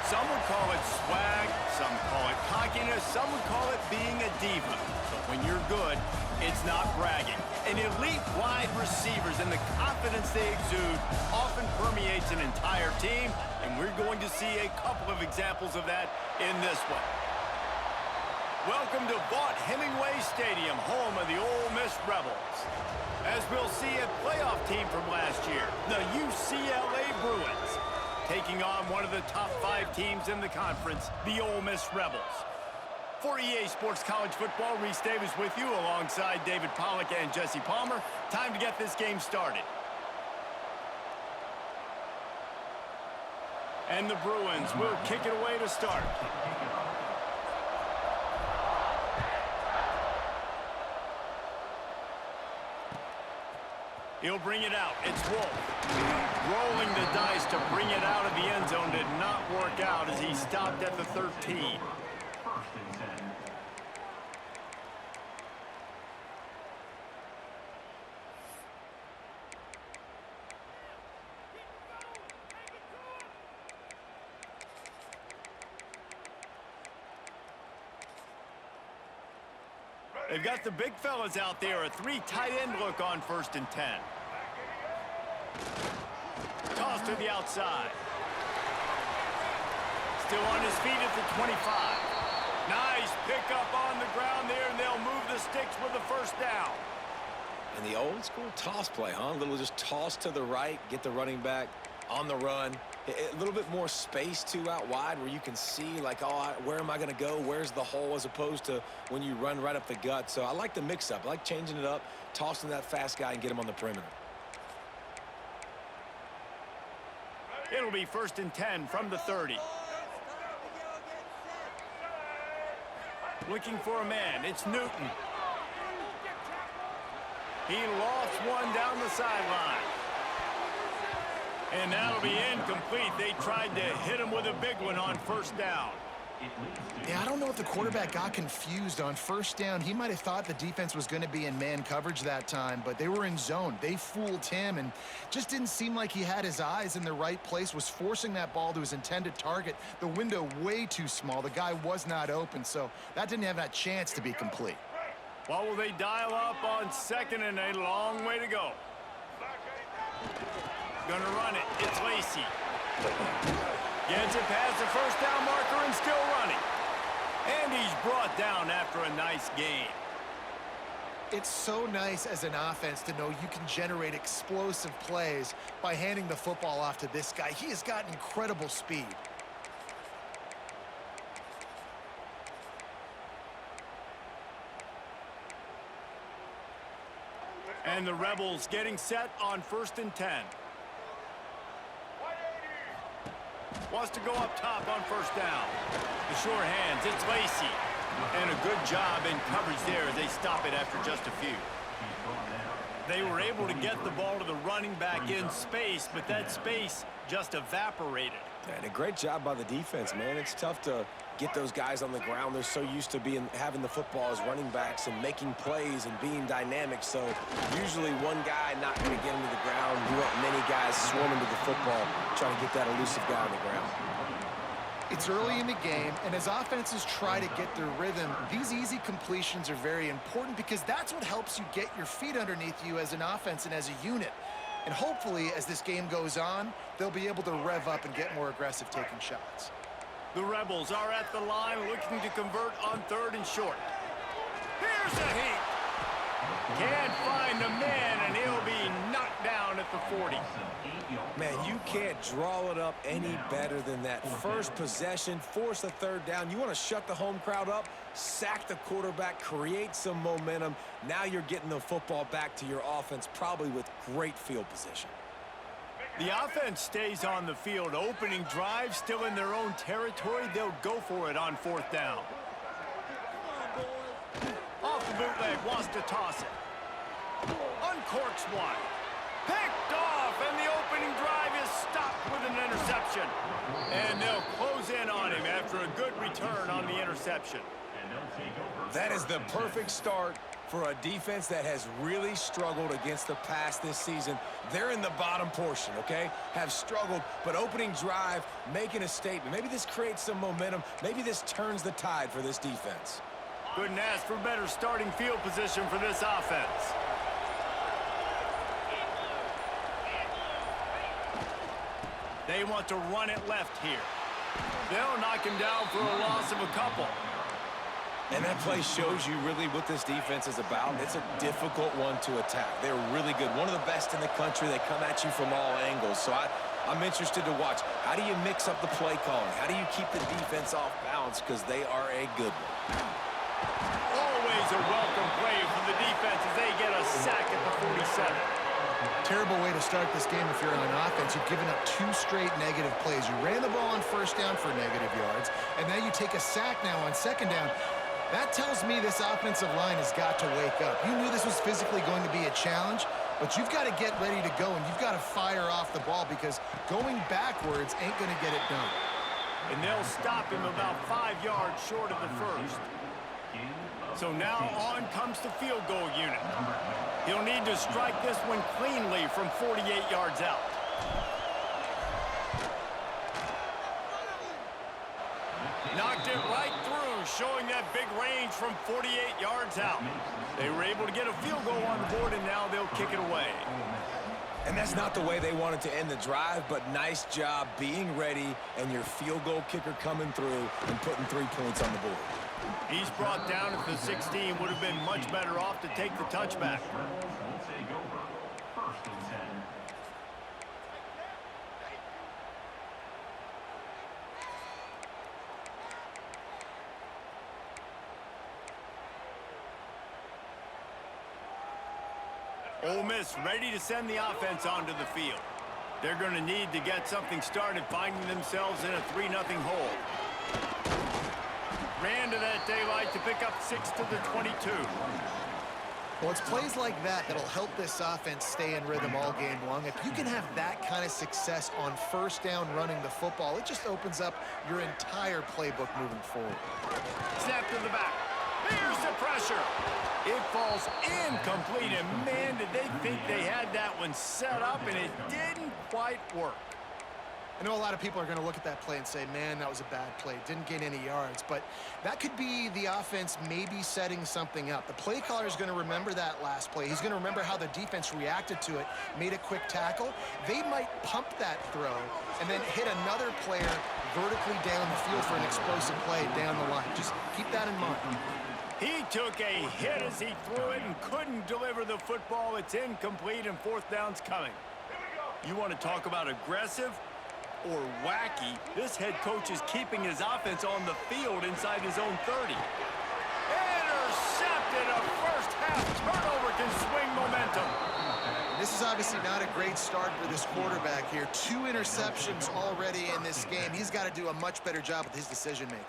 Some would call it swag, some call it cockiness, some would call it being a diva. But when you're good, it's not bragging. And elite wide receivers and the confidence they exude often permeates an entire team, and we're going to see a couple of examples of that in this one. Welcome to Vaught-Hemingway Stadium, home of the Ole Miss Rebels. As we'll see, a playoff team from last year, the UCLA Bruins, taking on one of the top 5 teams in the conference, the Ole Miss Rebels. For EA Sports College Football, Reese Davis with you alongside David Pollack and Jesse Palmer. Time to get this game started. And the Bruins will kick it away to start. He'll bring it out. It's Wolf. Rolling the dice to bring it out of the end zone did not work out as he stopped at the 13. They've got the big fellas out there, a 3 tight end look on 1st and 10. Toss to the outside. Still on his feet at the 25. Nice pickup on the ground there, and they'll move the sticks with the 1st down. And the old school toss play, huh? A little just toss to the right, get the running back on the run. A little bit more space, too, out wide where you can see, like, oh, where am I going to go? Where's the hole, as opposed to when you run right up the gut. So I like the mix-up. I like changing it up, tossing that fast guy and get him on the perimeter. It'll be 1st and 10 from the 30. Looking for a man. It's Newton. He lofts one down the sideline. And that'll be incomplete. They tried to hit him with a big one on 1st down. Yeah, I don't know if the quarterback got confused on 1st down. He might have thought the defense was going to be in man coverage that time, but they were in zone. They fooled him and just didn't seem like he had his eyes in the right place, was forcing that ball to his intended target. The window way too small. The guy was not open, so that didn't have that chance to be complete. Well, will they dial up on 2nd and a long way to go? Gonna run it. It's Lacey. Gets it past the 1st down marker and still running. And he's brought down after a nice gain. It's so nice as an offense to know you can generate explosive plays by handing the football off to this guy. He has got incredible speed. And the Rebels getting set on 1st and 10. Wants to go up top on 1st down. The sure hands, it's Lacey. And a good job in coverage there as they stop it after just a few. They were able to get the ball to the running back in space, but that space just evaporated. And a great job by the defense, man. It's tough to get those guys on the ground. They're so used to having the football as running backs and making plays and being dynamic. So usually one guy not going to get him to the ground. You want many guys swarming to the football, trying to get that elusive guy on the ground. It's early in the game, and as offenses try to get their rhythm, these easy completions are very important because that's what helps you get your feet underneath you as an offense and as a unit. And hopefully, as this game goes on, they'll be able to rev up and get more aggressive taking shots. The Rebels are at the line looking to convert on 3rd and short. Here's a heat. Can't find the man, and he'll be knocked down at the 40. Man, you can't draw it up any better than that. First possession, force a 3rd down. You want to shut the home crowd up, sack the quarterback, create some momentum. Now you're getting the football back to your offense, probably with great field position. The offense stays on the field. Opening drive, still in their own territory. They'll go for it on 4th down. Off the bootleg, wants to toss it. Uncorks one. Picked off, and the opening drive is stopped with an interception. And they'll close in on him after a good return on the interception. That is the perfect start for a defense that has really struggled against the pass this season. They're in the bottom portion, okay? Have struggled, but opening drive, making a statement. Maybe this creates some momentum. Maybe this turns the tide for this defense. Couldn't ask for better starting field position for this offense. They want to run it left here. They'll knock him down for a loss of a couple. And that play shows you really what this defense is about. It's a difficult one to attack. They're really good. One of the best in the country. They come at you from all angles. So I'm interested to watch. How do you mix up the play calling? How do you keep the defense off balance? Because they are a good one. Always a welcome play for the defense as they get a sack at the 47. Terrible way to start this game if you're on offense. You've given up 2 straight negative plays. You ran the ball on 1st down for negative yards, and now you take a sack now on 2nd down. That tells me this offensive line has got to wake up. You knew this was physically going to be a challenge, but you've got to get ready to go, and you've got to fire off the ball because going backwards ain't going to get it done. And they'll stop him about 5 yards short of the 1st. So now on comes the field goal unit. He'll need to strike this one cleanly from 48 yards out. Knocked it right through, showing that big range from 48 yards out. They were able to get a field goal on the board, and now they'll kick it away. And that's not the way they wanted to end the drive, but nice job being ready and your field goal kicker coming through and putting 3 points on the board. He's brought down at the 16. Would have been much better off to take the touchback. Ole Miss ready to send the offense onto the field. They're going to need to get something started, finding themselves in a 3-0 hole. Ran to that daylight to pick up 6 to the 22. Well, it's plays like that that'll help this offense stay in rhythm all game long. If you can have that kind of success on 1st down running the football, it just opens up your entire playbook moving forward. Snap to the back. Here's the pressure. It falls incomplete, and man, did they think they had that one set up, and it didn't quite work. I know a lot of people are going to look at that play and say, man, that was a bad play. Didn't gain any yards. But that could be the offense maybe setting something up. The play caller is going to remember that last play. He's going to remember how the defense reacted to it, made a quick tackle. They might pump that throw and then hit another player vertically down the field for an explosive play down the line. Just keep that in mind. He took a hit as he threw it and couldn't deliver the football. It's incomplete, and 4th down's coming. You want to talk about aggressive or wacky? This head coach is keeping his offense on the field inside his own 30. Intercepted. A first-half turnover can swing momentum. This is obviously not a great start for this quarterback here. 2 interceptions already in this game. He's got to do a much better job with his decision-making.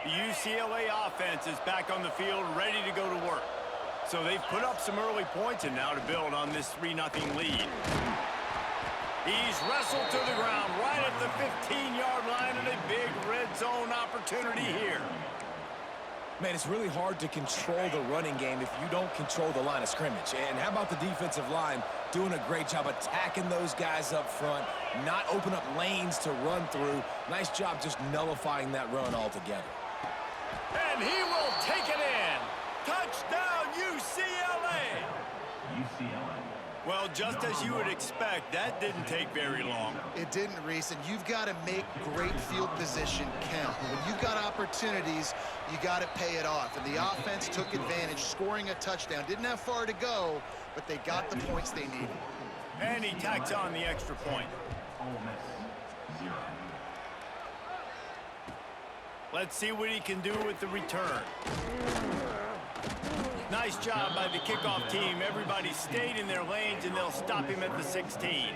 The UCLA offense is back on the field, ready to go to work. So they've put up some early points, and now to build on this 3-0 lead. He's wrestled to the ground right at the 15-yard line, and a big red zone opportunity here. Man, it's really hard to control the running game if you don't control the line of scrimmage. And how about the defensive line doing a great job attacking those guys up front, not open up lanes to run through. Nice job just nullifying that run altogether. And he will take it in. Touchdown, UCLA. Well, just as you would expect, that didn't take very long. It didn't, Reese, and you've got to make great field position count. When you've got opportunities, you got to pay it off. And the offense took advantage, scoring a touchdown. Didn't have far to go, but they got the points they needed. And he tacks on the extra point. Let's see what he can do with the return. Nice job by the kickoff team. Everybody stayed in their lanes, and they'll stop him at the 16.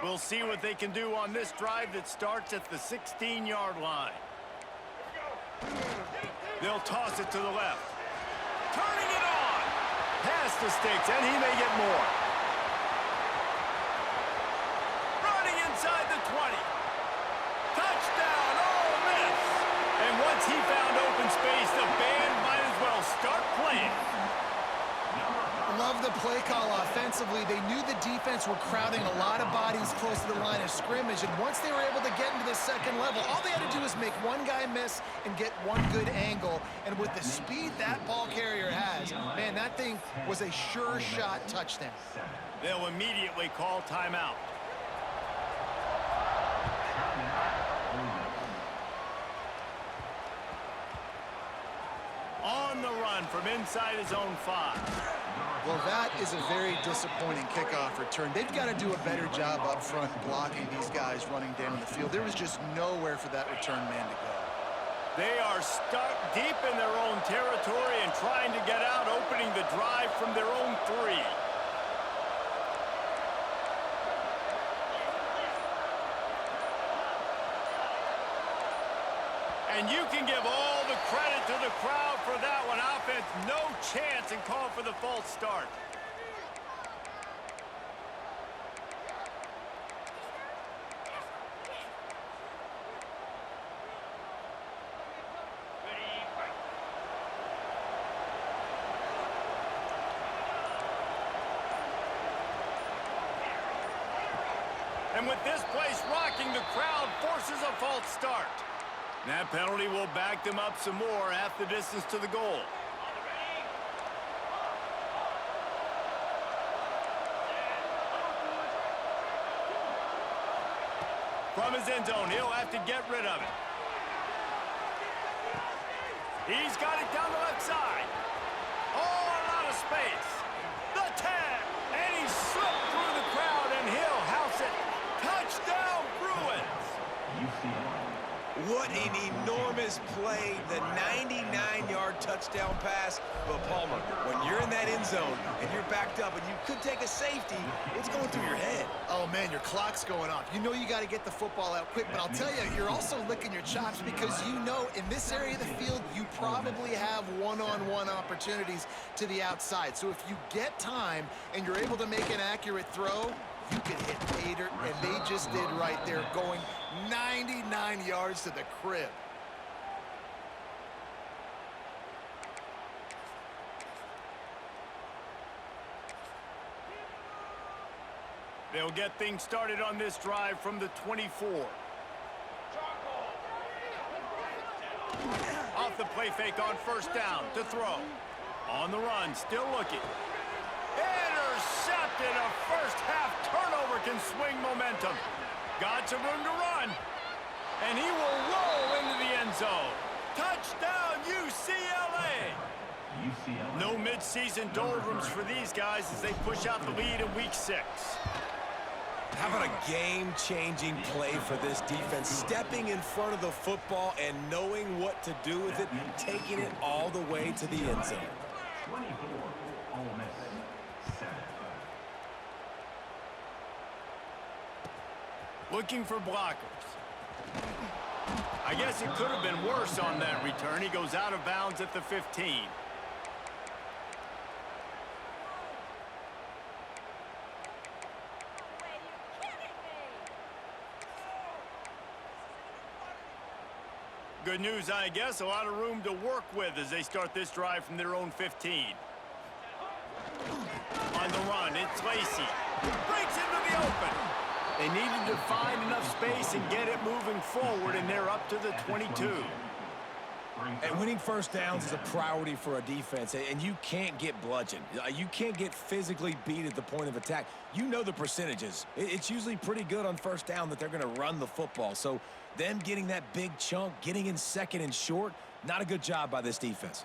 We'll see what they can do on this drive that starts at the 16-yard line. They'll toss it to the left. Turning it on. Pass the sticks, and he may get more. Running inside the 20. Touchdown, Ole Miss. And once he found open space, the band might as well start playing. Love the play call offensively. They knew the defense were crowding a lot of bodies close to the line of scrimmage, and once they were able to get into the second level, all they had to do was make one guy miss and get one good angle. And with the speed that ball carrier has, man, that thing was a sure shot touchdown. They'll immediately call timeout. On the run from inside his own 5. Well, that is a very disappointing kickoff return. They've got to do a better job up front blocking these guys running down the field. There was just nowhere for that return man to go. They are stuck deep in their own territory and trying to get out, opening the drive from their own 3. And you can give all the credit to the crowd for that one. Offense, no chance, and call for the false start. And with this place rocking, the crowd forces a false start. That penalty will back them up some more, half the distance to the goal. From his end zone, he'll have to get rid of it. He's got it down the left side. Oh, a lot of space. The 10, and he slipped through the crowd, and he'll house it. Touchdown, Bruins. What an enormous play, the 99-yard touchdown pass. But Palmer, when you're in that end zone and you're backed up and you could take a safety, what's going through your head? Oh, man, your clock's going off. You know you got to get the football out quick, but I'll tell you, you're also licking your chops because you know in this area of the field, you probably have one-on-one opportunities to the outside. So if you get time and you're able to make an accurate throw, you can hit pay dirt, and they just did right there, going 99 yards to the crib. They'll get things started on this drive from the 24. Off the play fake on first down to throw. On the run, still looking. Intercepted. A first half turnover can swing momentum. Got some room to run. And he will roll into the end zone. Touchdown, UCLA. No midseason doldrums for these guys as they push out the lead in week 6. How about a game-changing play for this defense? Stepping in front of the football and knowing what to do with it, taking it all the way to the end zone. 24, Ole Miss, 7. Looking for blockers. I guess it could have been worse on that return. He goes out of bounds at the 15. Good news, I guess. A lot of room to work with as they start this drive from their own 15. On the run, it's Lacy. Breaks into the open. They needed to find enough space and get it moving forward, and they're up to the 22. And winning first downs is a priority for a defense, and you can't get bludgeoned. You can't get physically beat at the point of attack. You know the percentages. It's usually pretty good on first down that they're going to run the football. So them getting that big chunk, getting in second and short, not a good job by this defense.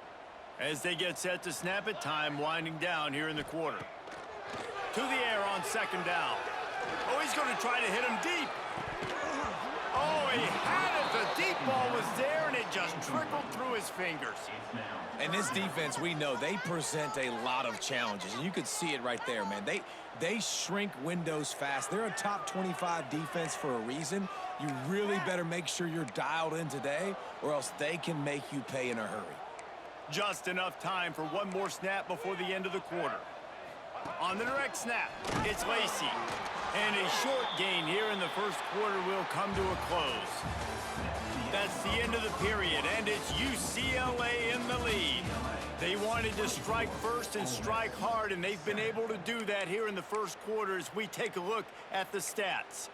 As they get set to snap it, time winding down here in the quarter. To the air on second down. Oh, he's going to try to hit him deep. Oh, he had it. The deep ball was there, and it just trickled through his fingers. And this defense, we know, they present a lot of challenges. And you could see it right there, man. They shrink windows fast. They're a top 25 defense for a reason. You really better make sure you're dialed in today, or else they can make you pay in a hurry. Just enough time for one more snap before the end of the quarter. On the direct snap, it's Lacy. And a short gain here in the first quarter will come to a close. That's the end of the period, and it's UCLA in the lead. They wanted to strike first and strike hard, and they've been able to do that here in the first quarter as we take a look at the stats.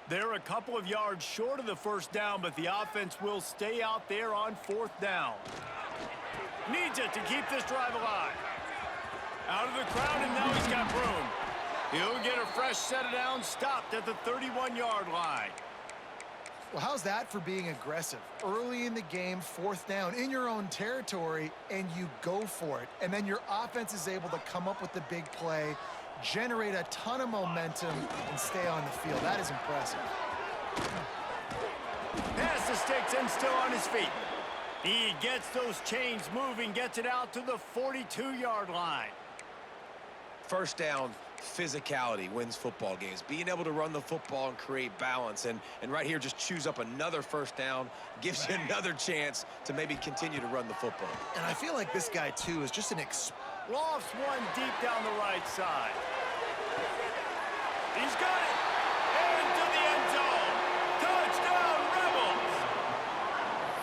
They're a couple of yards short of the first down, but the offense will stay out there on fourth down. Needs it to keep this drive alive. Out of the crowd, and now he's got room. He'll get a fresh set of downs, stopped at the 31-yard line. Well, how's that for being aggressive? Early in the game, fourth down, in your own territory, and you go for it. And then your offense is able to come up with the big play, generate a ton of momentum, and stay on the field. That is impressive. Pass the sticks and still on his feet. He gets those chains moving, gets it out to the 42-yard line. First down, physicality wins football games. Being able to run the football and create balance. And right here, just choose up another first down, gives you another chance to maybe continue to run the football. And I feel like this guy, too, is just an Lofts one deep down the right side. He's got it. Into the end zone. Touchdown, Rebels.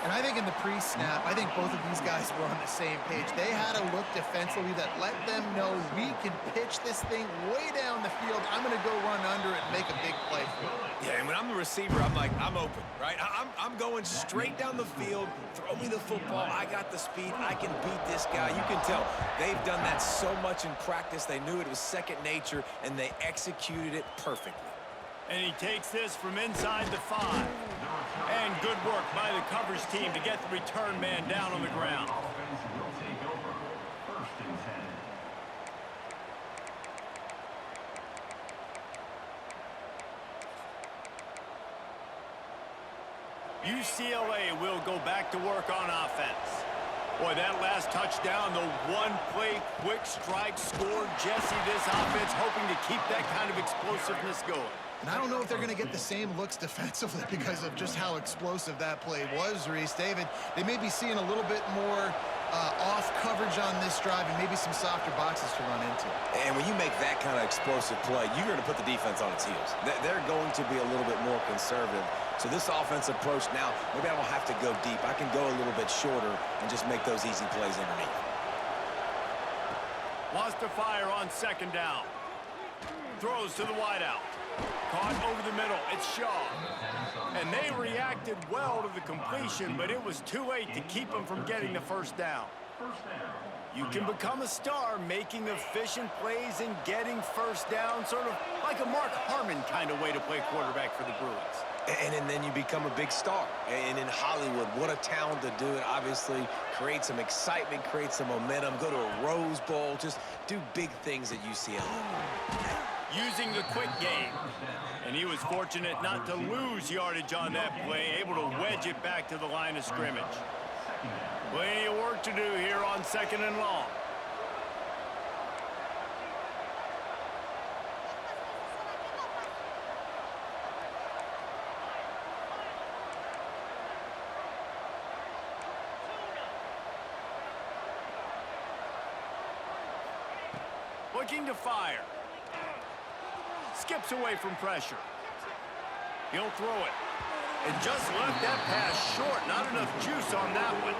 And I think in the pre-snap, I think both of these guys were on the same page. They had a look defensively that let them know we can pitch this thing way down the field. I'm going to go run under it and make a big play for it. Yeah, and when I'm the receiver, I'm like, I'm open, right? I'm going straight down the field. Throw me the football. I got the speed. I can beat this guy. You can tell they've done that so much in practice. They knew it was second nature, and they executed it perfectly. And he takes this from inside the 5. And good work by the coverage team to get the return man down on the ground. Offense will take over. 1st and 10. UCLA will go back to work on offense. Boy, that last touchdown, the one-play quick strike scored Jesse this offense, hoping to keep that kind of explosiveness going. And I don't know if they're going to get the same looks defensively because of just how explosive that play was, Reese. David, they may be seeing a little bit more off coverage on this drive and maybe some softer boxes to run into. And when you make that kind of explosive play, you're going to put the defense on its heels. They're going to be a little bit more conservative. So this offense approach now, maybe I don't have to go deep. I can go a little bit shorter and just make those easy plays underneath. Lost to fire on second down. Throws to the wideout. Caught over the middle. It's Shaw. And they reacted well to the completion, but it was too late to keep them from getting the first down. First down. You can become a star making efficient plays and getting first down, sort of like a Mark Harmon kind of way to play quarterback for the Bruins. And then you become a big star. And in Hollywood, what a talent to do it. Obviously, create some excitement, create some momentum, go to a Rose Bowl, just do big things at UCLA. Using the quick game. And he was fortunate not to lose yardage on that play, able to wedge it back to the line of scrimmage. Plenty of work to do here on 2nd and long. Looking to fire. Skips away from pressure. He'll throw it. And just left that pass short. Not enough juice on that one.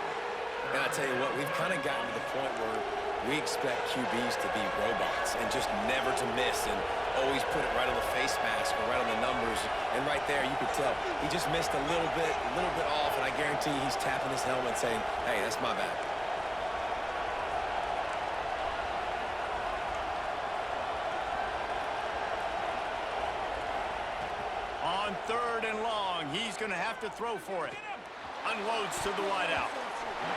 And I tell you what, we've kind of gotten to the point where we expect QBs to be robots and just never to miss and always put it right on the face mask or right on the numbers. And right there, you could tell he just missed a little bit off, and I guarantee he's tapping his helmet saying, hey, that's my bad. On 3rd and long, he's going to have to throw for it. Unloads to the wideout.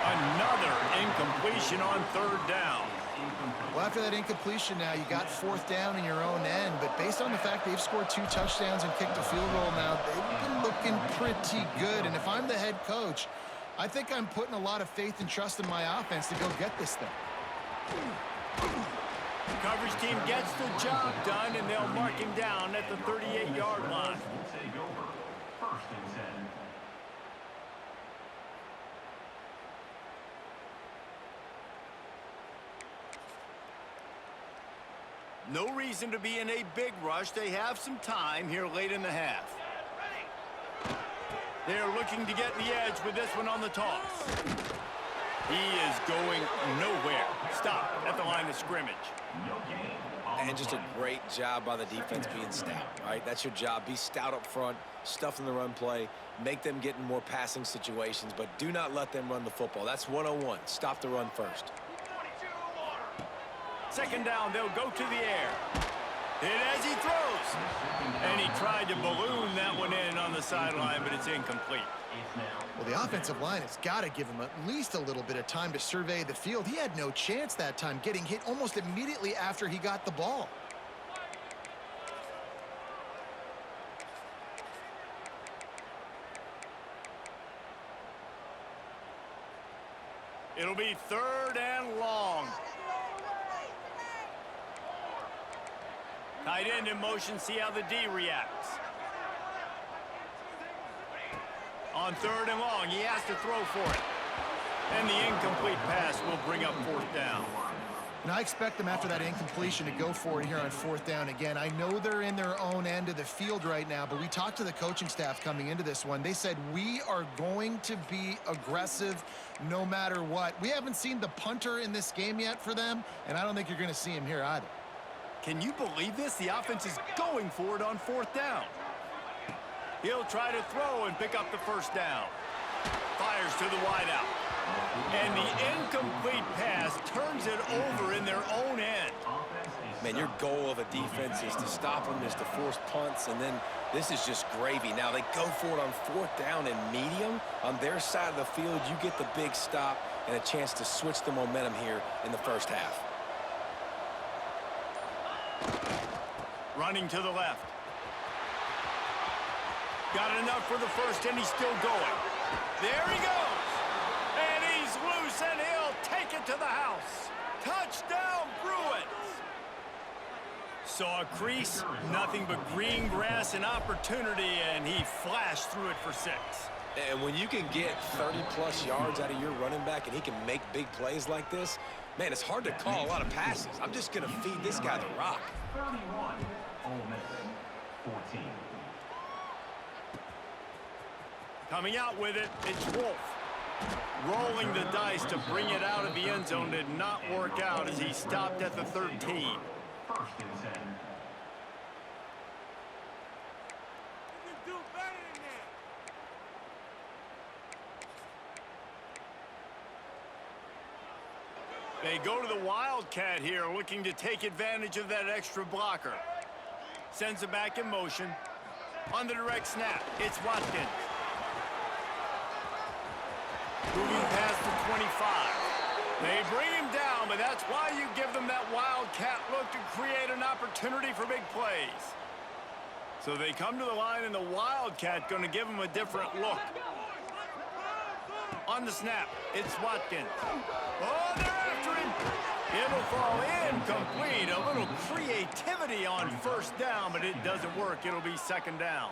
Another incompletion on 3rd down. Well, after that incompletion now, you got 4th down in your own end, but based on the fact they've scored 2 touchdowns and kicked a field goal now, they've been looking pretty good. And if I'm the head coach, I think I'm putting a lot of faith and trust in my offense to go get this thing. The coverage team gets the job done, and they'll mark him down at the 38-yard line. Take over. First and 10. No reason to be in a big rush. They have some time here late in the half. They're looking to get the edge with this one on the toss. He is going nowhere. Stop at the line of scrimmage. And just a great job by the defense being stout, right? That's your job. Be stout up front, stuff in the run play, make them get in more passing situations, but do not let them run the football. That's 101. Stop the run first. 2nd down, they'll go to the air. Hit as he throws. And he tried to balloon that one in on the sideline, but it's incomplete. Well, the offensive line has got to give him at least a little bit of time to survey the field. He had no chance that time, getting hit almost immediately after he got the ball. It'll be 3rd and long. Tight end in motion, see how the D reacts. On 3rd and long, he has to throw for it. And the incomplete pass will bring up 4th down. And I expect them after that incompletion to go for it here on 4th down again. I know they're in their own end of the field right now, but we talked to the coaching staff coming into this one. They said, we are going to be aggressive no matter what. We haven't seen the punter in this game yet for them, and I don't think you're going to see him here either. Can you believe this? The offense is going for it on 4th down. He'll try to throw and pick up the 1st down. Fires to the wideout. And the incomplete pass turns it over in their own end. Man, your goal of a defense is to stop them, is to force punts, and then this is just gravy. Now, they go for it on 4th down and medium. On their side of the field, you get the big stop and a chance to switch the momentum here in the first half. Running to the left. Got enough for the 1st, and he's still going. There he goes. And he's loose, and he'll take it to the house. Touchdown, Bruins. Saw a crease, nothing but green grass and opportunity, and he flashed through it for 6. And when you can get 30-plus yards out of your running back and he can make big plays like this, man, it's hard to call a lot of passes. I'm just going to feed this guy the rock. 31. Ole Miss 14. Coming out with it, it's Wolf. Rolling the dice to bring it out of the end zone did not work out as he stopped at the 13. 1st and 10. They go to the Wildcat here, looking to take advantage of that extra blocker. Sends it back in motion. On the direct snap, it's Watkins. Moving past the 25. They bring him down, but that's why you give them that Wildcat look to create an opportunity for big plays. So they come to the line, and the Wildcat going to give them a different look. On the snap, it's Watkins. Oh, they're after him. It'll fall incomplete. A little creativity on first down, but it doesn't work. It'll be second down.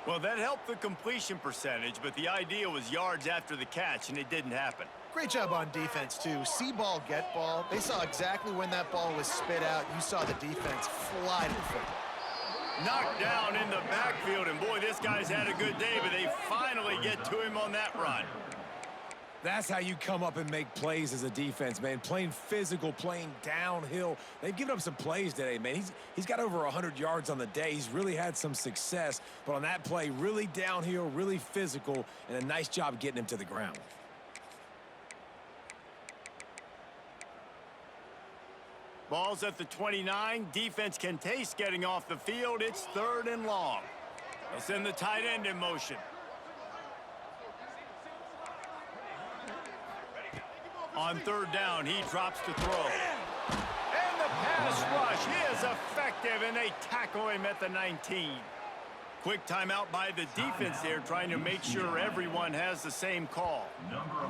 Well, that helped the completion percentage, but the idea was yards after the catch, and it didn't happen. Great job on defense, too. See ball, get ball. They saw exactly when that ball was spit out. You saw the defense fly to the football. Knocked down in the backfield, and boy, this guy's had a good day, but they finally get to him on that run. That's how you come up and make plays as a defense, man. Playing physical, playing downhill. They've given up some plays today, man. He's got over 100 yards on the day. He's really had some success. But on that play, really downhill, really physical, and a nice job getting him to the ground. Ball's at the 29. Defense can taste getting off the field. It's 3rd and long. They'll send the tight end in motion. On 3rd down, he drops to throw. And the pass rush is effective, and they tackle him at the 19. Quick timeout by the defense there, trying to make sure everyone has the same call.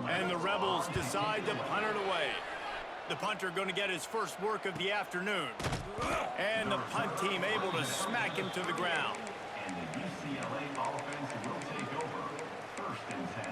And the Rebels decide to punt it away. The punter going to get his first work of the afternoon. And the punt team able to smack him to the ground. And the UCLA offense will take over. 1st and 10.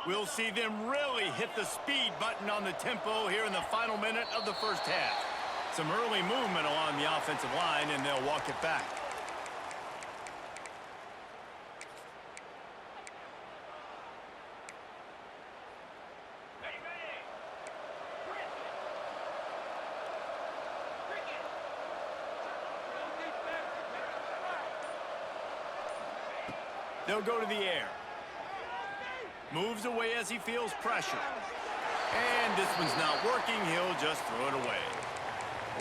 We'll see them really hit the speed button on the tempo here in the final minute of the first half. Some early movement along the offensive line, and they'll walk it back. They'll go to the air. Moves away as he feels pressure. And this one's not working. He'll just throw it away.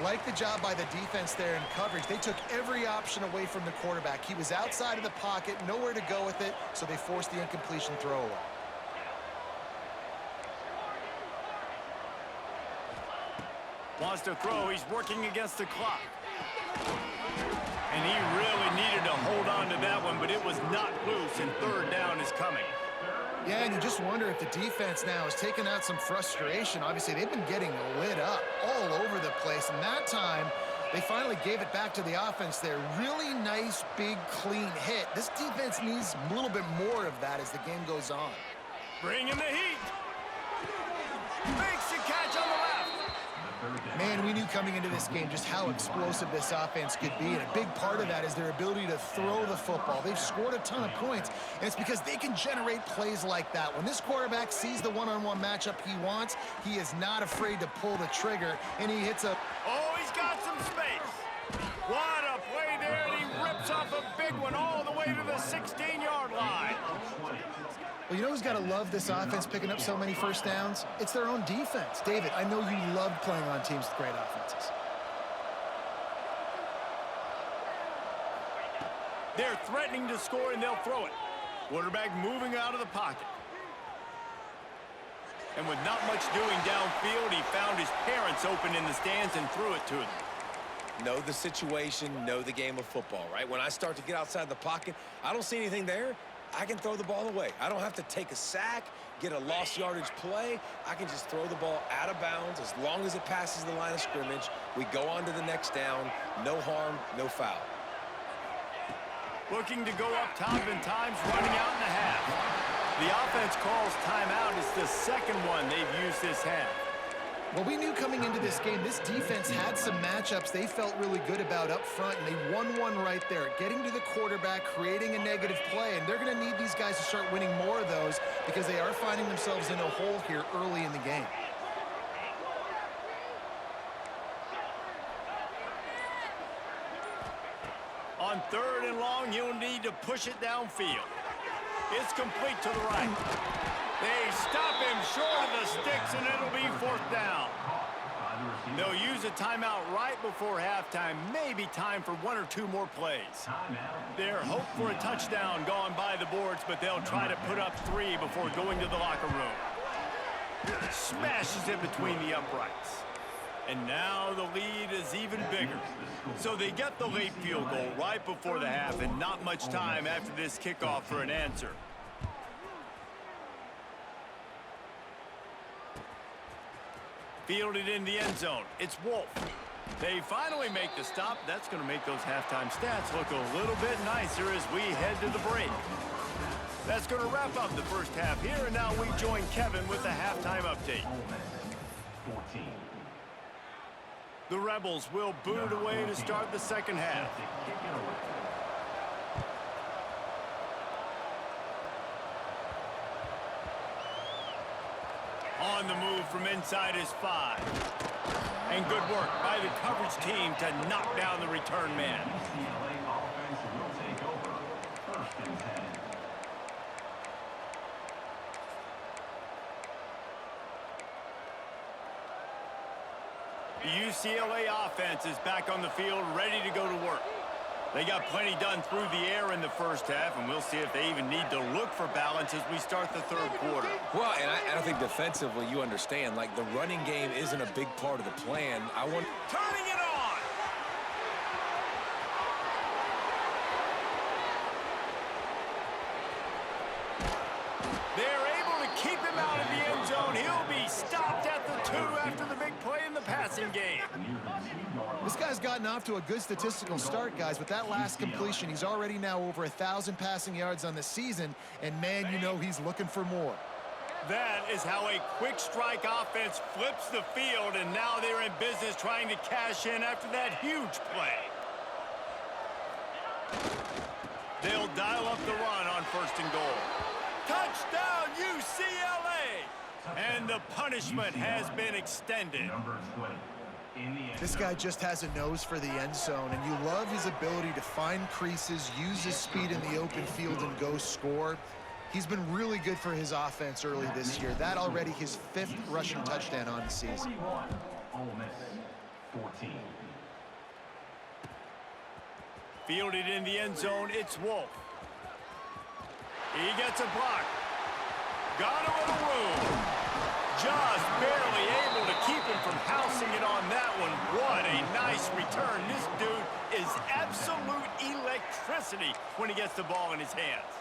Like the job by the defense there in coverage. They took every option away from the quarterback. He was outside of the pocket, nowhere to go with it, so they forced the incompletion throwaway. Wants to throw. He's working against the clock. And he really needed to hold on to that one, but it was not loose, and 3rd down is coming. Yeah, and you just wonder if the defense now has taken out some frustration. Obviously, they've been getting lit up all over the place, and that time, they finally gave it back to the offense there. Really nice, big, clean hit. This defense needs a little bit more of that as the game goes on. Bring in the heat. Makes the catch on the left. Man, we knew coming into this game just how explosive this offense could be, and a big part of that is their ability to throw the football. They've scored a ton of points, and it's because they can generate plays like that. When this quarterback sees the one-on-one matchup he wants, he is not afraid to pull the trigger, and he hits a... Oh, he's got some space. What a play there, and he rips off a big one all the way to the 16-yard line. Well, you know who's got to love this offense picking up so many first downs? It's their own defense. David, I know you loved playing on teams with great offenses. They're threatening to score, and they'll throw it. Quarterback moving out of the pocket. And with not much doing downfield, he found his parents open in the stands and threw it to them. Know the situation, know the game of football, right? When I start to get outside the pocket, I don't see anything there. I can throw the ball away. I don't have to take a sack, get a lost yardage play. I can just throw the ball out of bounds as long as it passes the line of scrimmage. We go on to the next down. No harm, no foul. Looking to go up top in times, running out in the half. The offense calls timeout. It's the second one they've used this half. Well, we knew coming into this game, this defense had some matchups they felt really good about up front, and they won one right there, getting to the quarterback, creating a negative play, and they're going to need these guys to start winning more of those because they are finding themselves in a hole here early in the game. On 3rd and long, he'll need to push it downfield. It's complete to the right. They stop him short of the sticks, and it'll be 4th down. They'll use a timeout right before halftime. Maybe time for 1 or 2 more plays. Their hope for a touchdown gone by the boards, but they'll try to put up 3 before going to the locker room. Smashes it between the uprights. And now the lead is even bigger. So they get the late field goal right before the half, and not much time after this kickoff for an answer. Fielded in the end zone. It's Wolf. They finally make the stop. That's going to make those halftime stats look a little bit nicer as we head to the break. That's going to wrap up the first half here, and now we join Kevin with the halftime update. 14. The Rebels will boot away to start the second half. Kick it away. On the move from inside his 5. And good work by the coverage team to knock down the return man. The LA offense will take over. 1st and 10. The UCLA offense is back on the field, ready to go to work. They got plenty done through the air in the first half, and we'll see if they even need to look for balance as we start the 3rd quarter. Well, and I think defensively, you understand, like, the running game isn't a big part of the plan. Turning it on! They're able to keep him out of the end zone. He'll be stopped at the 2 after the big play in the passing game. This guy's gotten off to a good statistical start, guys. With that last completion, he's already now over 1,000 passing yards on the season, and man, you know he's looking for more. That is how a quick strike offense flips the field, and now they're in business trying to cash in after that huge play. They'll dial up the run on 1st and goal. Touchdown, UCLA! And the punishment has been extended. Number 20. This guy just has a nose for the end zone, and you love his ability to find creases, use his speed in the open field, and go score. He's been really good for his offense early this year. That already his 5th rushing touchdown on the season. 41. Ole Miss. 14. Fielded in the end zone, it's Wolf. He gets a block. Got a little room. Just barely able to keep him from housing it on that one. What a nice return. This dude is absolute electricity when he gets the ball in his hands.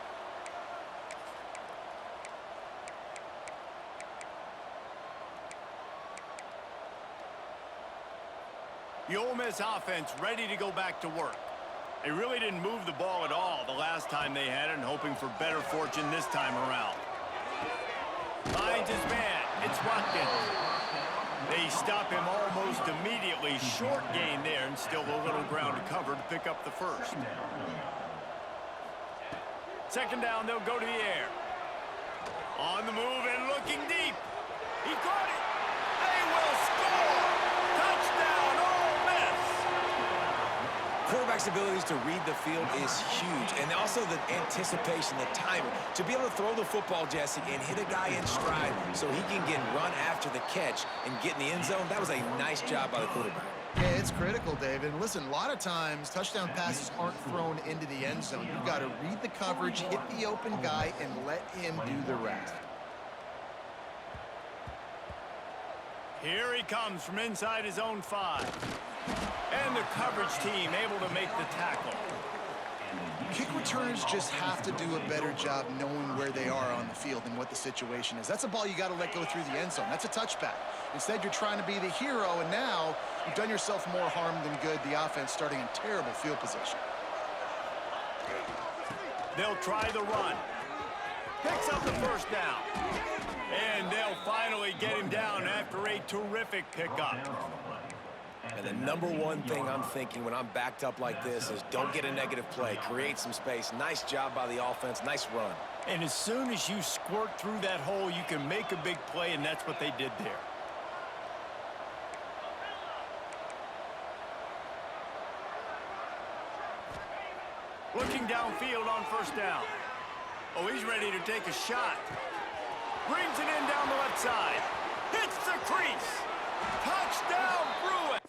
The Ole Miss offense ready to go back to work. They really didn't move the ball at all the last time they had it, and hoping for better fortune this time around. Finds his man. It's Watkins. They stop him almost immediately. Short gain there, and still a little ground to cover to pick up the 1st. 2nd down, they'll go to the air. On the move and looking deep. He caught it. They will score. Touchdown, Ole Miss. Quarterback's abilities to read the field is huge, and also the anticipation, the timing. To be able to throw the football, Jesse, and hit a guy in stride so he can get run after the catch and get in the end zone, that was a nice job by the quarterback. Yeah, it's critical, David. And listen, a lot of times touchdown passes aren't thrown into the end zone. You've got to read the coverage, hit the open guy, and let him do the rest. Here he comes from inside his own 5. And the coverage team able to make the tackle. Kick returners just have to do a better job knowing where they are on the field and what the situation is. That's a ball you got to let go through the end zone. That's a touchback. Instead, you're trying to be the hero, and now you've done yourself more harm than good. The offense starting in terrible field position. They'll try the run. Picks up the 1st down. And they'll finally get him down after a terrific pickup. And the number one thing I'm thinking when I'm backed up like this is don't get a negative play. Create some space. Nice job by the offense. Nice run. And as soon as you squirt through that hole, you can make a big play, and that's what they did there. Looking downfield on first down. Oh, he's ready to take a shot. Brings it in down the left side. Hits the crease. Touchdown, Bruins.